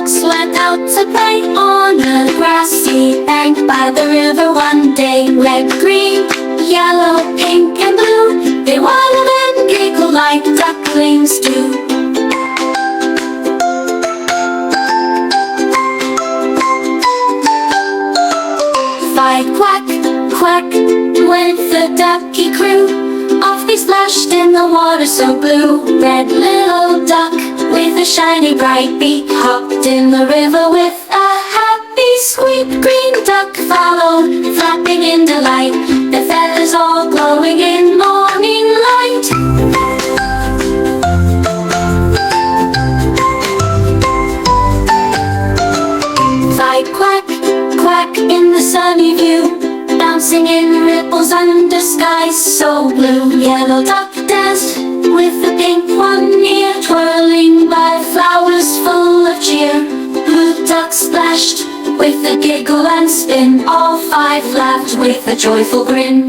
ducks went out to play on a grassy bank by the river one day. Red, green, yellow, pink and blue, they waddled and giggled like ducklings do. Fight, quack, quack, went the ducky crew. Off they splashed in the water so blue. Red little duck with a shiny bright beak hopped in the river with a happy squeak. Green duck followed, flapping in delight, their feathers all glowing in morning light. Fight, quack, quack in the sunny view, bouncing in ripples under skies so blue. Yellow duck danced with the pink one near, twirling by flowers full of cheer. Blue duck splashed with a giggle and spin, all five laughed with a joyful grin.